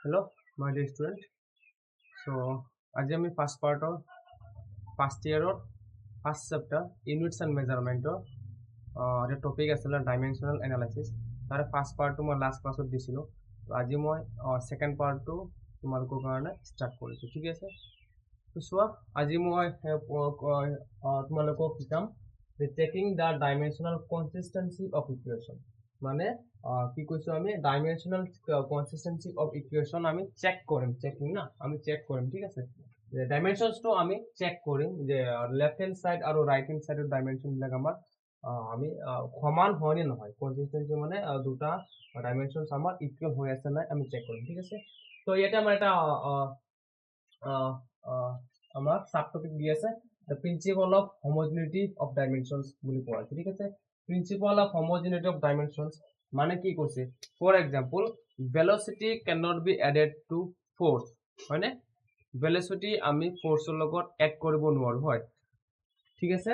Hello, my dear student. So, আজি আমি first পাৰ্টৰ ফাৰ্স্ট ইয়াৰৰ ফাৰ্স্ট চেপ্টাৰ ইউনিটস এণ্ড মেজাৰমেণ্টৰ এটা টপিক আছিলে ডাইমেনশ্যনেল এনালাইচিছ তাৰে ফাৰ্স্ট পাৰ্টটো মই লাষ্ট ক্লাছত দিছিলোঁ তো আজি মই ছেকেণ্ড পাৰ্টটো তোমালোকৰ কাৰণে ষ্টাৰ্ট কৰিছোঁ ঠিক আছে তো চোৱা আজি মই তোমালোকক শিকাম যে checking the dimensional consistency of equation মানে কি কৈছো আমি ডাইমেনশ্যনেল কনসিস্টেন্সি অফ ইকুয়েশন আমি চেক কৰিম চেকিং না আমি চেক কৰিম ঠিক আছে যে ডাইমেনশনস তো আমি চেক কৰিম যে লেফট হ্যান্ড সাইড আৰু ৰাইট হ্যান্ড সাইডৰ ডাইমেনশন বিলাক আমাৰ আমি সমান হয় নে নহয় কনসিস্টেন্সি মানে দুটা ডাইমেনশনস আমাৰ ইকুৱেল হৈ আছে নাই আমি চেক কৰিম ঠিক আছে তো ইয়াতে আমাৰ এটা আমাৰ সাব টপিক দি আছে the principle of homogeneity of dimensions বুলি কোৱা আছে ঠিক আছে principle of homogeneity of dimensions মানে কি কৈছে for example velocity cannot be added to force হয়নে velocity আমি force ৰ লগত এড কৰিব নোৱাৰো হয় ঠিক আছে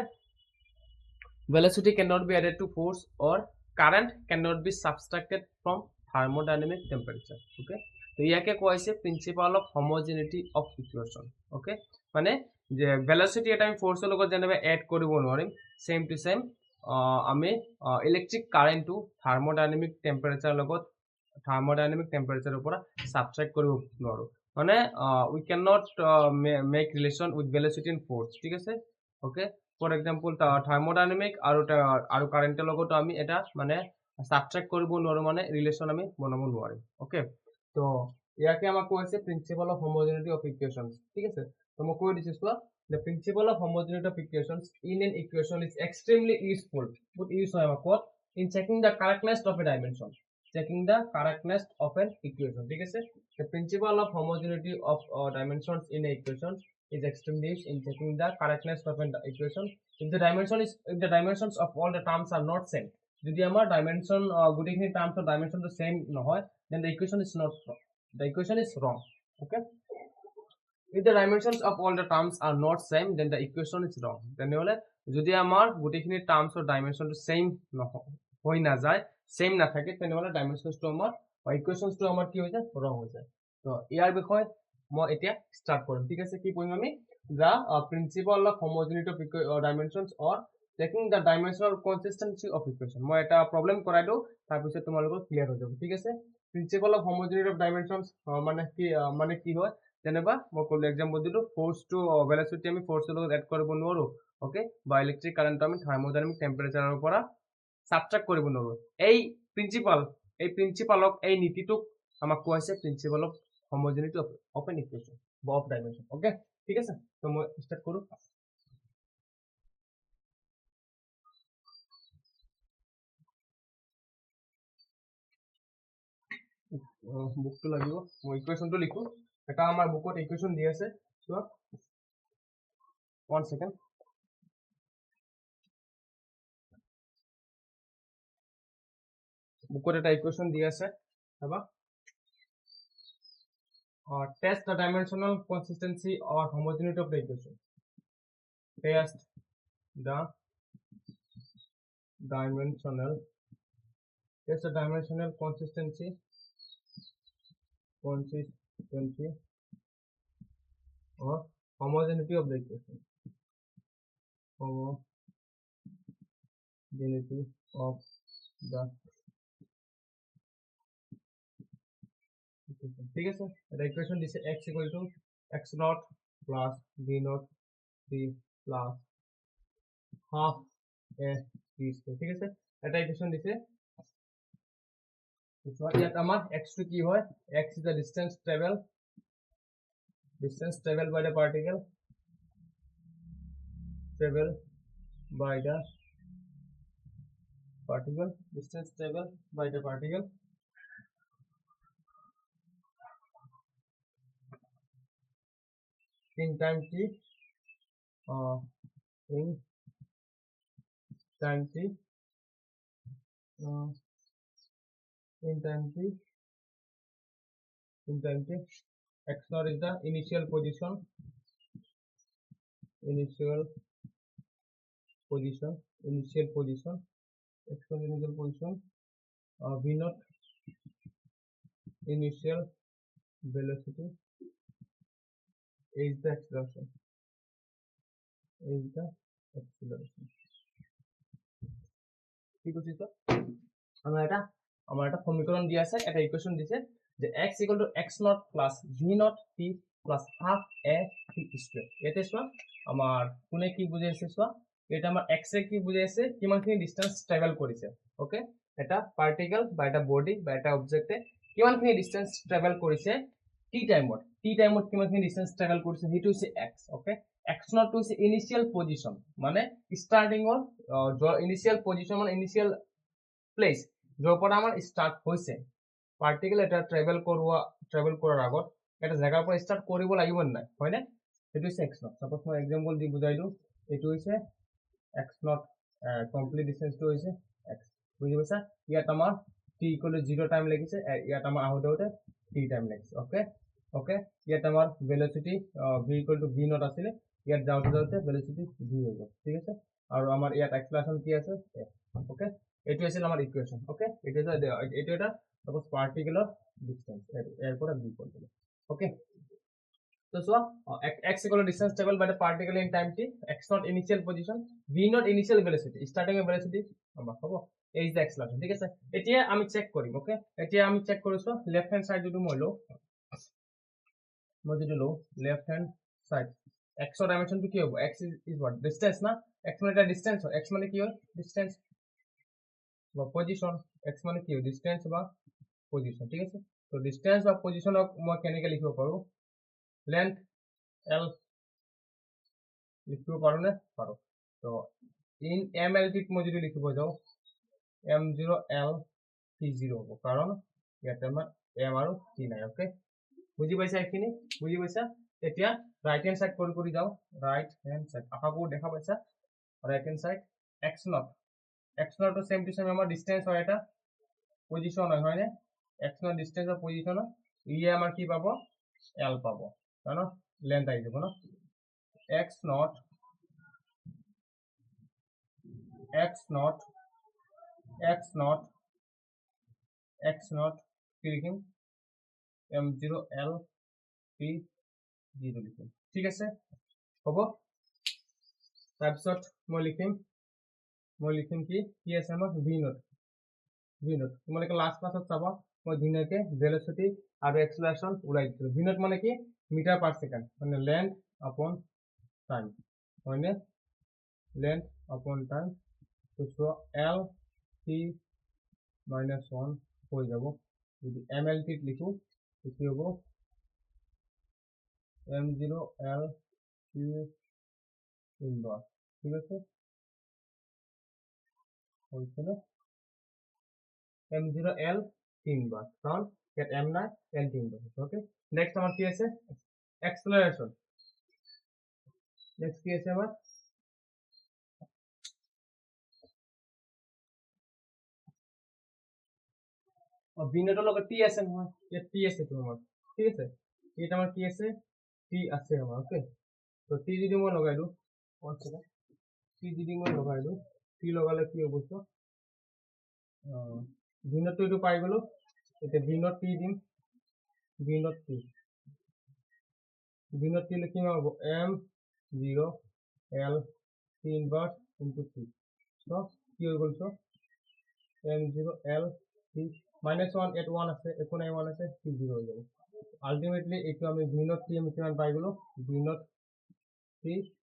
velocity cannot be added to force or current cannot be subtracted from thermodynamic temperature okay তো ইয়াকে কোৱা হৈছে principle of homogeneity of equation okay মানে যে ভেলোচিটি এটা আমি ফোৰ্সৰ লগত যেনেবা এড কৰিব নোৱাৰিম সেম টু সেম আমি ইলেক্ট্ৰিক কাৰেন্টটো থাৰ্মোডাইনামিক টেম্পাৰেচাৰ লগত থাৰ্মোডাইনামিক টেম্পাৰেচাৰৰ পৰা সাবট্ৰেক্ট কৰিব নোৱাৰো মানে we can not make relation with velocity and force ঠিক আছে ওকে ফৰ এক্সাম্পল থাৰ্মোডাইনামিক আৰু কাৰেন্টৰ লগত আমি এটা মানে সাবট্ৰেক্ট কৰিব নোৱাৰো মানে ৰিলেশন আমি বনাব নোৱাৰিম ওকে তো ইয়াকে আমাক কৈছে প্ৰিন্সিপাল অফ হোমোজেনিটি অফ ইকুৱেশ্যনস ঠিক আছে তো মই কৈ দিছো চোৱা the principle of homogeneity of equations in an equation is extremely useful but use হয় আমাক in checking the correctness of a dimension checking the correctness of an equation ঠিক আছে the principle of homogeneity of dimensions in an equation is extremely used in checking the correctness of an equation if the dimensions of all the terms are not same যদি আমাৰ dimension গুটিখিনি terms of dimension তো same নহয় then the equation is not wrong the equation is wrong okay if the dimensions of all the terms are not same then the equation is wrong তেনেহলে যদি আমাৰ গুটিখিনি terms of dimension তো same নহয় হৈ না যায় সেম না থাকে তেনেহলে ডাইমেনশনস তো আমাৰ ইকুৱেশনস তো আমাৰ কি হৈ যায় ৰং হৈ যায় তো ইয়াৰ বিষয় মই এতিয়া স্টাৰ্ট কৰিম ঠিক আছে কি পঢ়িম আমি the principle of homogeneity of dimensions or checking the dimensional consistency of equation মই এটা প্রবলেম কৰাই দিও তাৰ পিছত তোমালোকৰ ক্লিয়াৰ হৈ যাব ঠিক আছে principle of homogeneity of dimensions মানে কি হয় যেনেবা মই ক'লো এক্সাম্পল দিলো ফোর্স টু ভেলোচিটি আমি ফোৰ্সৰ লগত এড কৰিব নোৱাৰো ওকে বা ইলেক্ট্ৰিক কাৰেন্ট আমি থাৰ্মোডাইনামিক টেম্পাৰেচাৰৰ পৰা সাবট্ৰাক্ট কৰিব নোৱাৰো এই প্ৰিন্সিপালক এই নীতিটোক আমাক কোৱা হৈছে principle of homogeneity of an equation বা অফ ডাইমেনশন ওকে ঠিক আছে তো মই স্টাৰ্ট কৰো বুকটো লাগিব মই ইকুৱেশ্যনটো লিখো এটা আমাৰ বুকত ইকুৱেশ্যন দি আছে চোৱা 1 সেকেন্ড বুকত এটা ইকুৱেশ্যন দি আছে চাবা test the dimensional consistency or homogeneity of the equation test the dimensional consistency or homogeneity of the equation homogeneity of the equation ঠিক আছে এটা ইকুয়েশন দিছে x equal to x naught plus b naught c plus half a b square ঠিক আছে এটা equation দিছে ইয়াত আমাৰ x টো কি হয় x is the distance traveled by the particle distance traveled by the particle in time t in time t x naught is the initial position x naught initial position v naught initial velocity is the acceleration, is the acceleration. কি কৈছো তো আমার এটা সমীকরণ দিয়া আছে, এটা equation দিছে যে x equal to x naught plus v naught t plus half a t square. এতে চোৱা আমাৰ কোনে কি বুজাইছে চোৱা, এটা আমাৰ x এ কি বুজাইছে কিমানখিনি ডিসটেন্স ট্ৰাভেল কৰিছে। ওকে, এটা পাৰ্টিকেল বা এটা বডি বা এটা অবজেক্টে কিমানখিনি ডিসটেন্স ট্ৰাভেল কৰিছে টি টাইমত কিমানখিনি ডিসটেন্স ট্ৰাভেল কৰিছে সেইটো হৈছে x। ওকে, x naught হৈছে ইনিশিয়াল পজিশন, মানে স্টাৰ্টিংৰ ইনিশিয়াল পজিশন মানে ইনিশিয়াল প্লেস য'ৰ পৰা আমাৰ স্টাৰ্ট হৈছে। পাৰ্টিকেল এটা ট্ৰাভেল কৰাৰ আগত এটা জায়গাৰ পৰা স্টাৰ্ট কৰিব লাগিব নাই, হয়নে? সেইটো হৈছে x naught। সাপোজ মই এক্সাম্পল দি বুজাই দিওঁ, এইটো হৈছে x naught, কমপ্লিট ডিসটেন্সটো হৈছে x, বুজি পাইছা? ইয়াত আমাৰ t ইকুয়াল টু 0 টাইম লাগিছে, ইয়াত আমাৰ আহোতে t টাইম লাগিছে। ওকে ওকে, ইয়াত আমাৰ velocity v equal to v naught আছিল, ইয়াত যাওঁতে ভেলোসিটি v হৈ গ'ল। ঠিক আছে, আৰু আমাৰ ইয়াত এক্সেলাৰেশন কি আছে f। ওকে, এইটো আছিল আমাৰ ইকুয়েশন। ওকে, এইটো এটা সাপোজ পাৰ্টিকেলৰ ডিসটেন্স এৰ পৰা b কৰি দিলে। ওকে, তো চোৱা x equal to distance traveled by the particle in time t, x naught initial position, v naught initial velocity, starting velocity হ'ব is the acceleration। ঠিক আছে, এতিয়া আমি চেক কৰিম। ওকে, এতিয়া আমি চেক কৰিছো লেফট হ্যান্ড সাইড যদি মই লওঁ লেফট হ্যান্ড সাইড, x ৰ ডাইমেনশনটো কি হ'ব, x is what distance না, x মানে এটা ডিসটেন্স হয়, x মানে কি হয় ডিসটেন্স বা পজিশন, x মানে কি হয় ডিসটেন্স বা পজিশন। ঠিক আছে, তো ডিসটেন্স বা পজিশনক মই কেনেকৈ লিখিব পাৰো, লেন্থ l লিখিব পাৰো নে পাৰো। তো ইন ml টিত মই যদি লিখিব যাওঁ m0 l t0 হ'ব, কাৰণ ইয়াতে আমাৰ m আৰু t নাই। ওকে, বুজি পাইছা এইখিনি, বুজি পাইছা? এতিয়া ৰাইট হ্যান্ড সাইড কৰি যাওঁ, ৰাইট হ্যান্ড সাইড আশাকৰো দেখা পাইছা, right hand side x naught same to same আমাৰ ডিসটেন্স হয়, এটা পজিশন হয় না, x naught ডিসটেন্স বা পজিশন হয়, ইয়ে আমাৰ কি পাব l পাব, জানো লেন্থ আহি যাব না, x naught কি লিখিম m0 l t0 লিখিম। ঠিক আছে, হ'ব। তাৰপিছত মই লিখিম কি আছে আমাৰ v naught। তোমালোকে লাষ্ট ক্লাছত চাবা মই ধুনীয়াকে ভেলোসিটি আৰু এক্সেলাৰেশন ওলাই দিছিলো। v naught মানে কি মিটাৰ পাৰ সেকেন্ড, মানে লেন্থ আপন টাইম, হয়নে, লেন্থ আপন টাইম। তো সো l t -1 হৈ যাব, যদি ml টিত লিখো কি হ'ব m0 l t ইনভার্স। ঠিক আছে, হইছে না m0 l t ইনভার্স, কারণ ইয়াত m নাই, l t inverse. Okay, next আমার কি আছে এক্সেলারেশন, নেক্সট কি আছে আমার v naught লগত t আছে নহয়, ইয়াত t আছে তোমাৰ। ঠিক আছে, এটা আমার কি আছে t আছে আমার। ওকে, তো t যদি মই লগাই দিওঁ, t যদি মই লগাই দিওঁ, t লগালে কি হ'ব তো v naught টো পাই গলো, এতিয়া v naught t দিম, v naught t লিখিম হ'ব m0 l t inverse into t। তো কি হৈ গ'ল তো m0 l t -1 at 1 আছে, একো নাই 1 আছে, t0 হৈ যাব। আলটিমেটলি এইটো আমি v naught t আমি কিমান পাই গলো, v naught t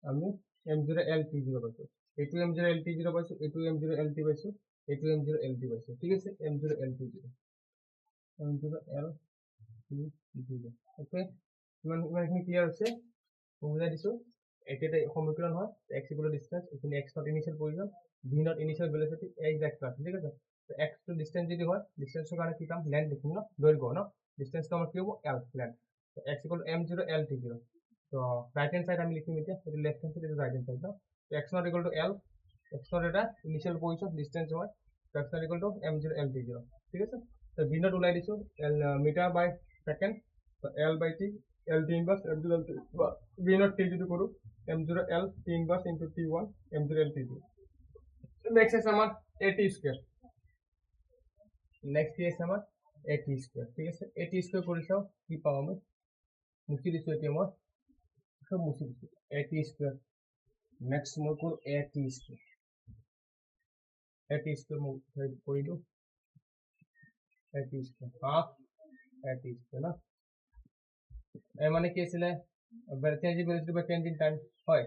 আমি m0 l t0 পাইছো, এইটো m0 l t0 পাইছো, এইটো m0 l t পাইছো, এইটো m0 l t পাইছো। ঠিক আছে, m0 l t0 l t0। Okay, ইমানখিনি ক্লিয়াৰ হৈছে, বুজাই দিছো। এটা সমীকরণ হয় x ইকুয়াল টু ডিসটেন্স, এখানে x naught initial position, v naught initial velocity, x acceleration. ঠিক আছে, তো x টু ডিসটেন্স যদি হয়, ডিসটেন্সের কারণে কি কাম লেন্থ লিখিম না, দৈর্ঘ্য না, ডিসটেন্স তো আমার কি হবে l লেন্থ। তো x equal to m0 l t0। তো রাইট হ্যান্ড সাইড আমি লিখিম, এটা এটা লেফট হ্যান্ড সাইড, এটা রাইট হ্যান্ড সাইড না। তো x naught equal to l, x naught এটা ইনিশিয়াল পজিশন ডিসটেন্স হয়, তো x naught equal to m0 l t0। ঠিক আছে, তো v naught ওলাই দিছো l মিটার বাই সেকেন্ড, তো l বাই t, l t inverse m0 l t, v naught t যদি করো m0 l t inverse into t1 m0 l t2। Next আছে আমার at স্কয়ার, নেক্সট কি আছে আমার a t square ঠিক আছে a t square কৰি চাও কি পাম আমি মুছি দিছো এতিয়া মই সব মুছি দিছো a t square next মই কোন a t square মই কৰি দিও a t square half a t square না এ মানে কি আছিল change velocity by change in time হয়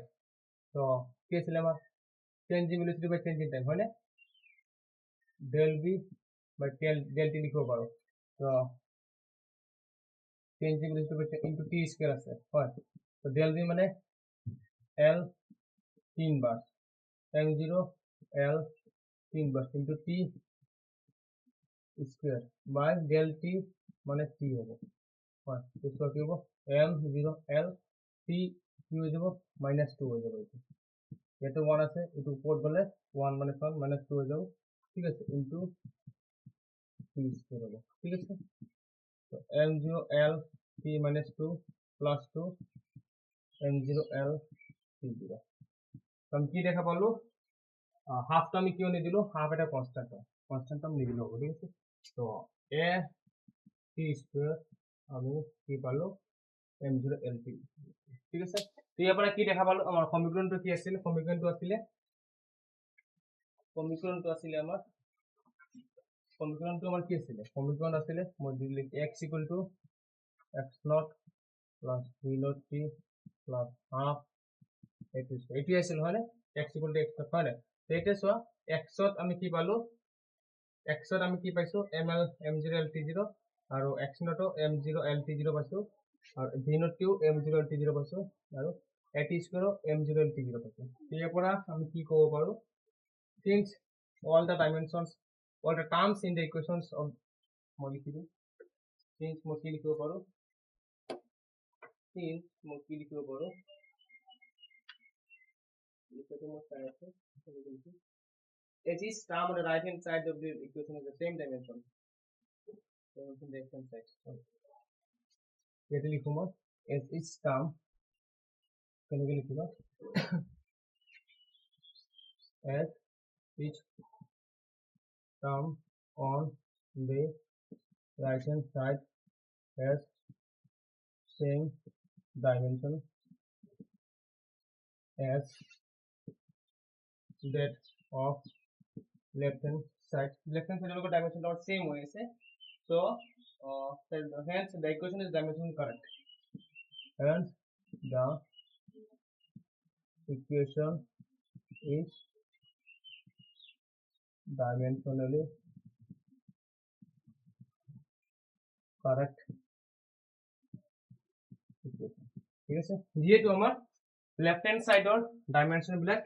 তো কি আছিল আমাৰ change velocity by change in time হয় না del v by del t লিখিব পাৰো তো change velocity by into t square আছে হয় তো del v মানে l 3 বার m0 l 3 বার into t square by del t মানে t হবে হয় তো কি হবে m0 l t কি হয়ে যাব -2 হয়ে যাবে এটা 1 আছে এটা উপর গলে 1 মানে 1 -2 হয়ে যাবে ঠিক আছে ইনটু t স্কয়ার হবে ঠিক আছে তো m0 l t -2 plus 2 m0 l t0 हम কি দেখা পালো হাফ টা আমি কিও নি দিলো হাফ এটা কনস্ট্যান্ট টার্ম নি দিলো ঠিক আছে তো a t স্কয়ার আমি কি পালো m0 l t ঠিক আছে তো ইয়াৰ পৰা কি দেখা পালো আমাৰ সমীকৰণটো কি আছিল সমীকৰণটো আছিল আমাৰ সমীকৰণটো আমাৰ কি আছিল সমীকৰণ আছিল মই দিলে x = x0 plus v0 t plus half এটি আছিল হয় না x = x হয় না তো এটা সো x ত আমি কি পালো x ত আমি কি পাইছো m0 lt0 আৰু x0 টো m0 lt0 পাইছো আৰু v0 টো m0 lt0 পাইছো আৰু at স্কয়াৰ m0 lt0 পাইছো ইয়াৰ পৰা আমি কি ক'ব পাৰো since all the dimensions all the terms in the equations of molecule since মই কি লিখিব পাৰো as each term on the right hand side of the equation is the same dimension on the left hand side লিখো মই as each term কেনেকৈ লিখিবা as each term on the right hand side has same dimension as that of left hand side logo dimension are same way so hence the equation is dimensionally correct hence the equation is dimensionally correct ঠিক আছে যেহেতু আমার left hand সাইডৰ dimension বিলাক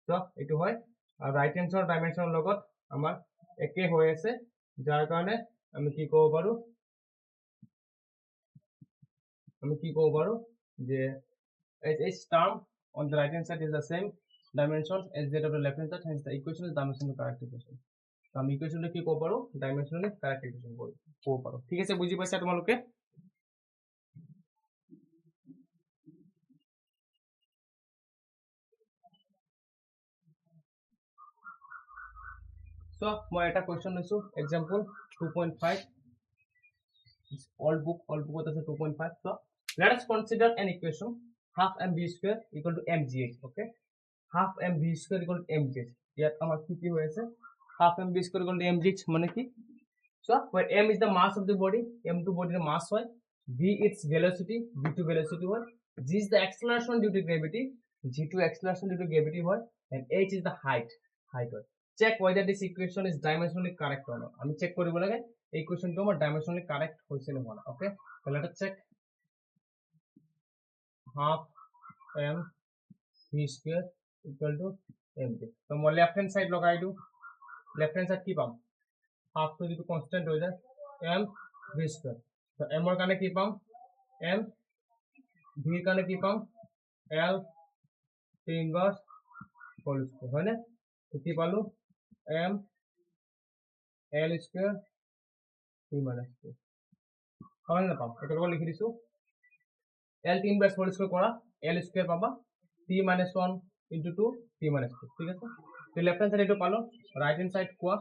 তো এটো হয় আৰু right hand সাইডৰ ডাইমেনশনৰ লগত আমাৰ একে হৈ আছে যাৰ কাৰণে আমি কি ক'ব পাৰো যে each term on the right hand side is the same dimensions as that of the left hand side hence the equation is dimensionally correct equation তো আমি ইকুয়েশনটা কি ক'ব পাৰো ডাইমেনশনালি কাৰেক্ট ইকুয়েশন ক'ব পাৰো ঠিক আছে বুজি পাইছা তোমালোকে so মই এটা কোয়েশ্চন লৈছো एग्जांपल 2.5 all book আছে 2.5 so let us consider an equation half mv square equal to mgh okay half mv square equal to mgh ইয়াত আমাৰ কি হৈ আছে half mv square equal to mgh মানে কি so where m is the mass of the body m2 body the mass হয় v its velocity v2 velocity হয় g is the acceleration due to gravity g2 acceleration due to gravity হয় and h is the height হয় check whether this equation is dimensionally correct or not আমি check কৰিব লাগে এই ইকুয়েশনটো আমাৰ dimensionally correct হৈছে নে হোৱা okay so let us check half m v square equal to mg তো মই লেফট হ্যান্ড সাইড লগাই দিও লেফট হ্যান্ড সাইড কি পাম half to the constant हो जाए m v square तो m और काने की पाम m v काने की palm l t inverse whole square है ना तो की पालो m l square t minus 2 হয় না পাম এটা লিখি দিছো l t inverse whole square করা l square পাবা t minus 1 into 2 t minus 2 ঠিক আছে তো লেফট হ্যান্ড সাইড এটা পালো রাইট হ্যান্ড সাইড কোয়া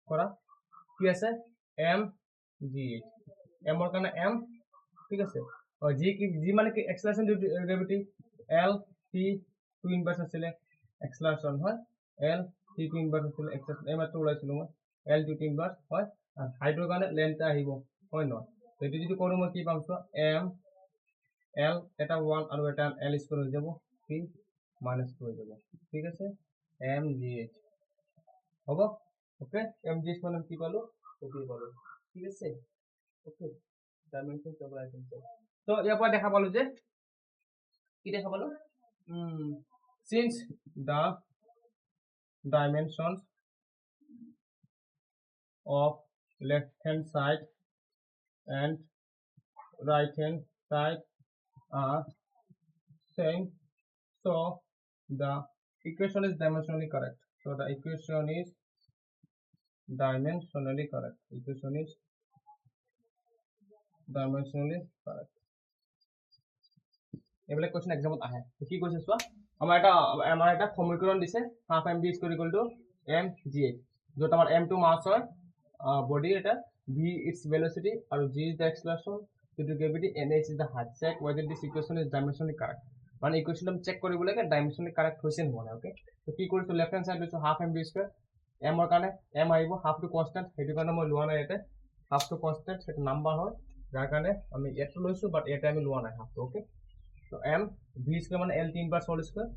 করা কি আছে m GH m ৰ কাৰণে m ঠিক আছে g মানে কি acceleration due to gravity l t 2 inverse আছিলে acceleration হয় l t 2 inverse আছিলে acceleration এই মাত্ৰ ওলাইছিল মই l 2 inverse হয় আৰু হাইটৰ কাৰণে লেন্থ আহিব হয় নহয় তো এটো যদি কৰো মই কি পাম তো m l এটা 1 আৰু এটা l স্কয়ার হৈ যাব 3 - 2 হৈ যাব ঠিক আছে mgh হ'ব ওকে mgh মানে কি পালো ওকে পালো ঠিক আছে ওকে ডাইমেনশন কেবল আইটেম তো ইয়াৰ পৰা দেখা পালো যে কি দেখা পালো since the dimensions of left hand side and right hand side are same so the equation is dimensionally correct so the equation is dimensionally correct এইবিলাক কোৱেশ্চন এক্সামত আহে কি কৈছে চোৱা আমাৰ এটা সমীকৰণ দিছে half mv square equal to mgh যত আমাৰ m টো মাস হয় বডি এটা v its velocity আৰু g is the acceleration due to gravity and h is the height check whether this equation is dimensionally correct মানে ইকুয়েশন চেক কৰিব লাগে dimensionally correct হৈছে নহয় ওকে তো কি কৰিছো লেফট হ্যান্ড সাইড লৈছো হাফ mv স্কয়াৰ m ৰ কাৰণে m আহিব হাফ টু কনস্ট্যান্ট হেতু কাৰণে মই লোৱা নাই ইয়াতে হাফ টু কনস্ট্যান্ট এটা নাম্বাৰ হয় যাৰ কাৰণে আমি ইয়াতে লৈছো বাট ইয়াতে আমি লোৱা নাই হাফ টু ওকে तो m v स्क्वायर माने l 3 बार whole square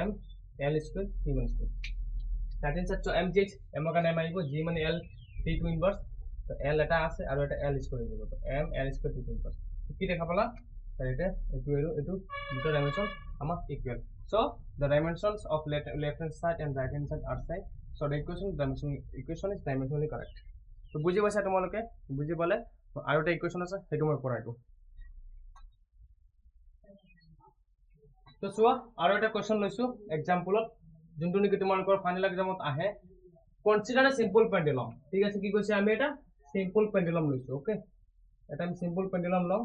m l square t 1 square that is तो m g m का नाम आइबो g माने l t 2 इनवर्स तो l এটা আছে আৰু এটা l স্কয়ার হৈ যাব তো m l square t 2 inverse কি দেখা পালা এটা এটো দুটো ডাইমেনশন আমাৰ equal so the dimensions of left hand side and right hand side are same so the equation is dimensionally correct তো বুজি পাইছা তোমালোকে বুজি পালে আৰু এটা ইকুয়েশন আছে হেতু মই পঢ়াইছো তো চোৱা আৰু এটা কোৱেশ্চন লৈছো এক্সাম্পলত যোনটো নেকি তোমালোকৰ ফাইনাল এক্সামত আহে কনসিডার এ সিম্পল পেন্ডুলাম ঠিক আছে কি কৈছে আমি এটা সিম্পল পেন্ডুলাম লৈছো ওকে এটা আমি সিম্পল পেন্ডুলাম লম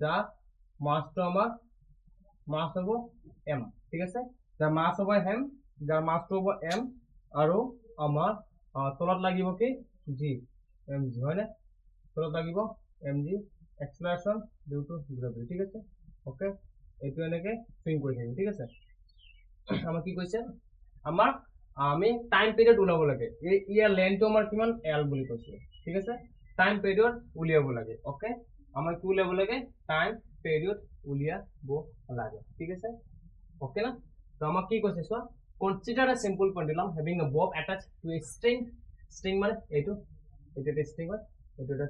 যা মাসটো আমাৰ মাস হ'ব m ঠিক আছে যা মাস হ'ব m যাৰ মাসটো হ'ব m আৰু আমাৰ তলত লাগিব কি g mg হয় না তলত লাগিব mg acceleration due to gravity ঠিক আছে ওকে এইটো এনেকে সুইং কৰি থাকিম ঠিক আছে আমাৰ কি কৈছে আমাৰ আমি টাইম পিৰিয়ড উলাব লাগে ইয়াৰ লেন্থটো আমাৰ কিমান l বুলি কৈছে ঠিক আছে টাইম পিৰিয়ড উলিয়াব লাগে ওকে আমাৰ কি উলিয়াব লাগে টাইম পিৰিয়ড উলিয়াব লাগে ঠিক আছে ওকে না তো আমাৰ কি কৈছে so consider a simple pendulum having a বব অ্যাটাচড টু এ স্ট্রিং মানে এইটো এটা স্ট্রিং হয় এটা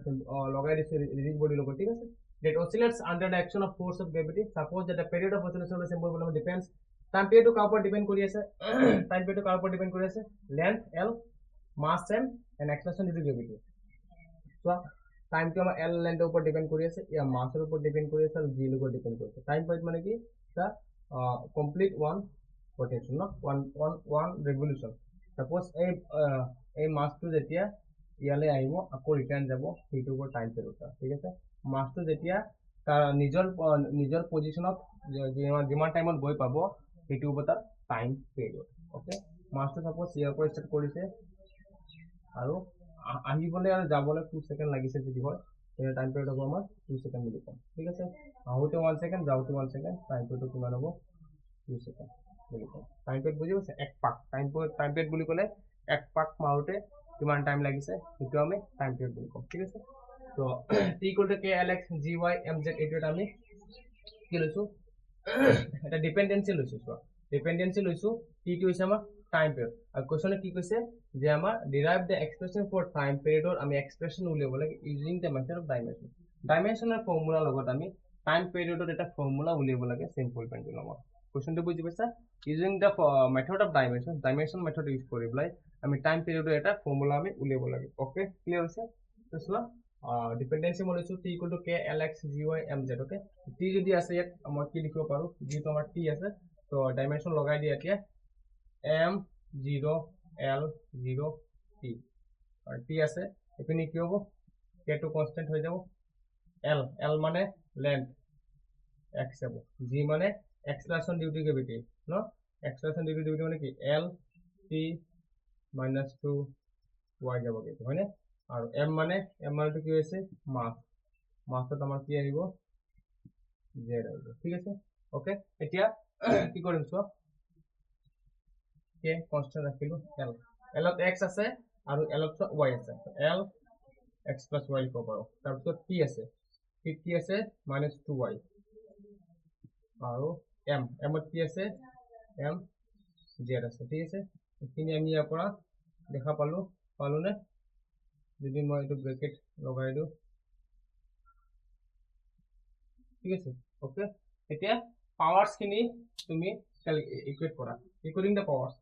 লগাই দিছে রিজিড বডি লগত ঠিক আছে that oscillates under the action of force of gravity suppose that the period of oscillation of the simple volume depends time period to car depend কৰি আছে time period to car depend কৰি আছে length l mass m and acceleration due to gravity so time to আমাৰ l length ওপৰত depend কৰি আছে ইয়া mass ৰ ওপৰত depend কৰি আছে আৰু g ৰ ওপৰত depend কৰি আছে time period মানে কি তা complete one rotation no one revolution suppose এই mass to যেতিয়া ইয়ালে আহিব আকৌ ৰিটাৰ্ন যাব সেইটো ওপৰত টাইম পিৰিয়ড ঠিক আছে মাছটো যেতিয়া তাৰ নিজৰ পজিশনত যিমান টাইমত গৈ পাব সেইটো হ'ব তাৰ টাইম পিৰিয়ড ওকে মাছটো সাপোজ ইয়াৰ পৰা স্টাৰ্ট কৰিছে আৰু আহিবলে আৰু যাবলে 2 সেকেন্ড লাগিছে যদি হয় তেনে টাইম পিৰিয়ড হ'ব আমাৰ 2 সেকেন্ড বুলি কম ঠিক আছে আহোতে 1 সেকেন্ড যাওতে 1 সেকেন্ড টাইম পিরিয়ড কিমান হ'ব 2 সেকেন্ড বুলি কম টাইম পিরিয়ড বুজি পাইছে এক পাক টাইম পিরিয়ড বুলি ক'লে এক পাক মাৰোতে কিমান টাইম লাগিছে সেইটো আমি টাইম পিরিয়ড বুলি কম ঠিক আছে তো t equal to k lx gy mz এটা আমি কি লৈছো এটা ডিপেন্ডেন্সি লৈছো সো ডিপেন্ডেন্সি লৈছো t টো হৈছে আমাৰ টাইম পিৰিয়ড আৰু কোৱেশ্চনে কি কৈছে যে আমাৰ derive the expression for time পিৰিয়ডৰ আমি এক্সপ্ৰেছন উলিয়াব লাগে ইউজিং দ্য মেথড অফ ডাইমেনশনৰ ফৰ্মুলা লগত আমি টাইম পিৰিয়ডৰ এটা ফৰ্মুলা উলিয়াব লাগে সিম্পল পেন্ডুলামৰ কোৱেশ্চনটো বুজি পাইছা using the method of dimension method use কৰি পেলাই আমি টাইম পিৰিয়ডৰ এটা ফৰ্মুলা আমি উলিয়াব লাগে ওকে ক্লিয়াৰ হৈছে তো চোৱা ডিপেন্ডেন্সি মই লৈছো t equal to k lx gy mz okay t যদি আছে ইয়াত মই কি লিখিব পাৰো যেটো আমাৰ t আছে তো ডাইমেনশন লগাই দিয়া এতিয়া m 0 l 0 t আৰু t আছে এপিনি কি হ'ব k টো কনস্ট্যান্ট হৈ যাব l মানে লেন্থ x হ'ব g মানে acceleration due to gravity no acceleration due to gravity মানে কি l t - 2 y যাব কিন্তু হয়নে আৰু m মানেটো কি হৈছে মাছ মাছত আমাৰ কি আহিব z আহিব ঠিক আছে ওকে এতিয়া কি কৰিম চোৱা কে কনস্ট্যান্ট ৰাখিলো l l ত x আছে আৰু l ত y আছে l x + y লিখিব পাৰো তাৰপিছত কি আছে কি আছে -2y আৰু m ত কি আছে m z আছে ঠিক আছে এইখিনি আমি ইয়াৰ পৰা দেখা পালো নে যদি মই এইটো ব্ৰেকেট লগাই দিওঁ ঠিক আছে ওকে এতিয়া পাৱাৰস খিনি তুমি ইকুৱেট কৰা ইকুৱেটিং দ্য পাৱাৰস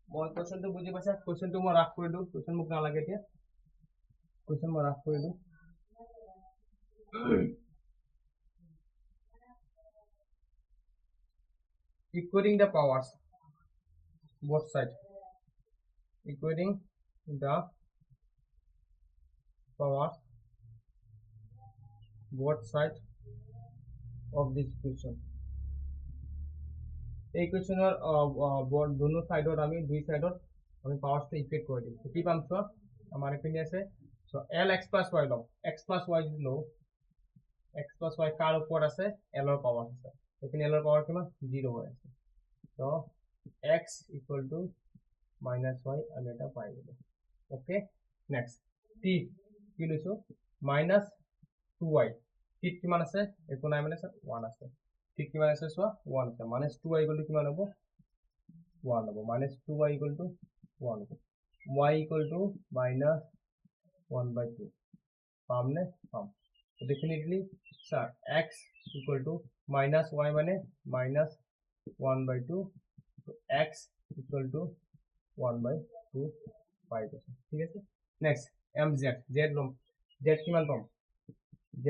মই কোৱেশ্চনটো বুজি পাইছা কোৱেশ্চনটো মই ৰাখ কৰি দিওঁ কোৱেশ্চন মোক নালাগে এতিয়া কোৱেশ্চন মই ৰাখ কৰি দিওঁ equating the powers both side equating the powers both side of this equation এই ইকুয়েশনৰ দুনো সাইডত আমি দুই সাইডত আমি পাৱাৰটো ইকুৱেট কৰি দিম কি পাম সো আমাৰ এপিনে আছে সো lx + y লও x + y লও x + y কাৰ ওপৰত আছে l ৰ পাৱাৰ আছে এপিনে l ৰ পাৱাৰ কিমান 0 হৈ আছে সো x = -y আমি এটা পাই গলো ওকে নেক্সট t কি লৈছো -2y t কিমান আছে একো নাই মানে 1 আছে ঠিক কিমান আছে সো 1 আছে -2y = কিমান হ'ব 1 হ'ব -2y = 1 হ'ব y = -1/2 পামনে পাম definitely sir x = -y মানে -1/2 so x = 1/2 পাই গৈছে ঠিক আছে নেক্সট mz z লম z কিমান পাম z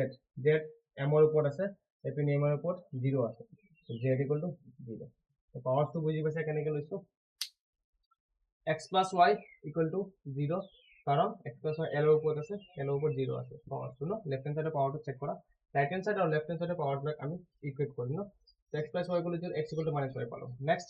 m ৰ ওপৰত আছে এপিনে m ৰ ওপৰত 0 আছে so z = 0 তো পাৱাৰটো বুজি পাইছা কেনেকৈ লৈছো x + y = 0 কাৰণ x + y l ৰ ওপৰত আছে l ৰ ওপৰত 0 আছে পাৱাৰটো ন লেফট হ্যান্ড সাইডৰ পাৱাৰটো চেক কৰা ৰাইট হ্যান্ড সাইড আৰু লেফট হ্যান্ড সাইডৰ পাৱাৰবিলাক আমি ইকুৱেট কৰিম ন x + y = 0 x = -y পালো নেক্সট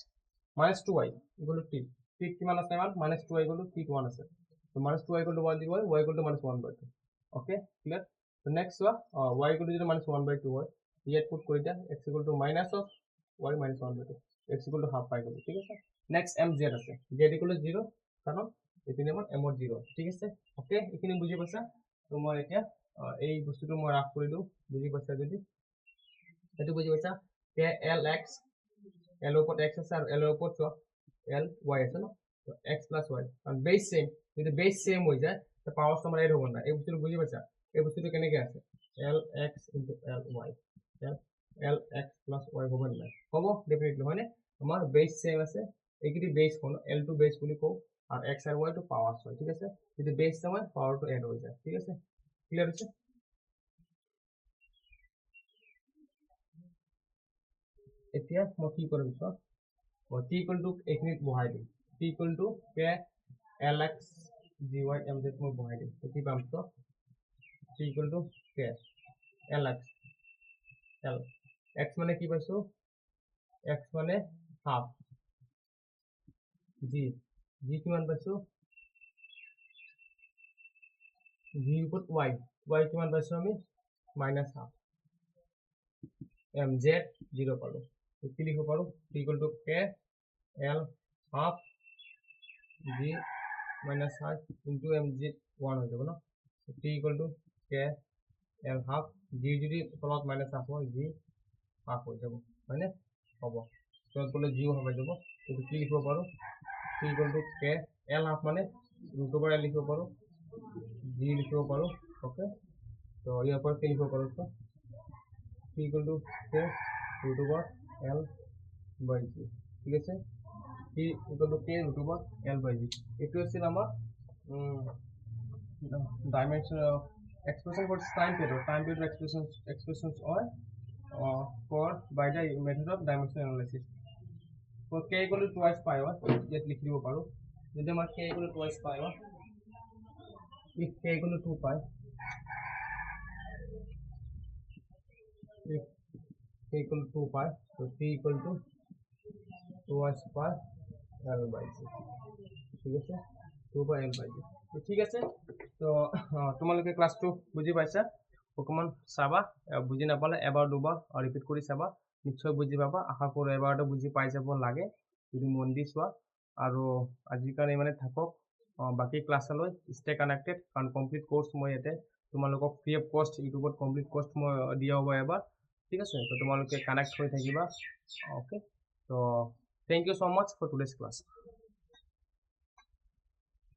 -2y = t t কিমান আছে আমাৰ -2y = t 1 আছে so -2y = 1 দিব y = -1/2 okay clear so next y = -1/2 হয় ইয়াত পুট কৰি দিয়া x = -y -1/2 x = half পাই গলো ঠিক আছে নেক্সট mz আছে z = 0 কাৰণ এপিনে আমাৰ m ৰ 0 ঠিক আছে ওকে এখিনি বুজি পাইছা তো মই এতিয়া এই বস্তুটো মই ৰাখ কৰি দিও বুজি পাইছা যদি এটো বুজি পাইছা কে lx l ৰ ওপৰত x আছে আৰু l ৰ ওপৰত ly আছে ন তো x + y কাৰণ বেস সেম যদি বেস সেম হৈ যায় তো পাৱাৰটো আমাৰ এড হ'ব না এই বস্তুটো বুজি পাইছা এই বস্তুটো কেনেকৈ আছে lx * ly lx + y হ'ব না হ'ব ডেফিনেটলি হয়নে আমাৰ বেস সেম আছে এইকিটি বেস কোন l2 বেস বুলি কও আৰু x আৰু y টো পাৱাৰস হয় ঠিক আছে যদি বেস সেম হয় পাৱাৰটো এড হৈ যায় ঠিক আছে ক্লিয়াৰ হৈছে এতিয়া মই কি কৰিম তো t = এইখিনিত বহাই দিম t = কে lx dy mz মই বহাই দিম তো কি পাম তো t = কে lx l x মানে কি পাইছো x মানে হাফ g কিমান পাইছো g ওপৰত y কিমান পাইছো আমি -1/2 mz 0 পালো কি লিখিব পাৰো t = k l half g -half into mz 1 হৈ যাব ন t = k l half g যদি তলত -half হয় g half হৈ যাব হয়নে হ'ব তলত গলে g হৈ যাব তো কি লিখিব পাৰো t = k l half মানে √l লিখিব পাৰো g লিখিব পাৰো ওকে তো ইয়াৰ পৰা কি লিখিব পাৰো তো t = k √l/g ঠিক আছে t = k √l/g এটো আছিল আমাৰ dimension expression for time period expressions or for by the method of dimension analysis so k = twice pi ইয়াত লিখি দিব পাৰো যদি আমাৰ k = twice pi if k = 2 pi if k = 2 pi so t = twice pi l/g ঠিক আছে 2 pi l/g তো ঠিক আছে তো তোমালোকে ক্লাছটো বুজি পাইছা অকণমান চাবা বুজি নাপালে এবাৰ দুবাৰ ৰিপিট কৰি চাবা নিশ্চয় বুজি পাবা আশা কৰোঁ এবাৰতে বুজি পাই যাব লাগে যদি মন দি চোৱা আৰু আজিৰ কাৰণে মানে থাকক বাকী ক্লাছলৈ ষ্টে কানেক্টেড কাৰণ কমপ্লিট কোৰ্চ মই ইয়াতে তোমালোকক ফ্ৰী অফ কষ্ট ইউটিউবত কমপ্লিট কোৰ্চ মই দিয়া হ'ব এবাৰ ঠিক আছে তো তোমালোকে কানেক্ট হৈ থাকিবা অ'কে তো thank you so' much for today's class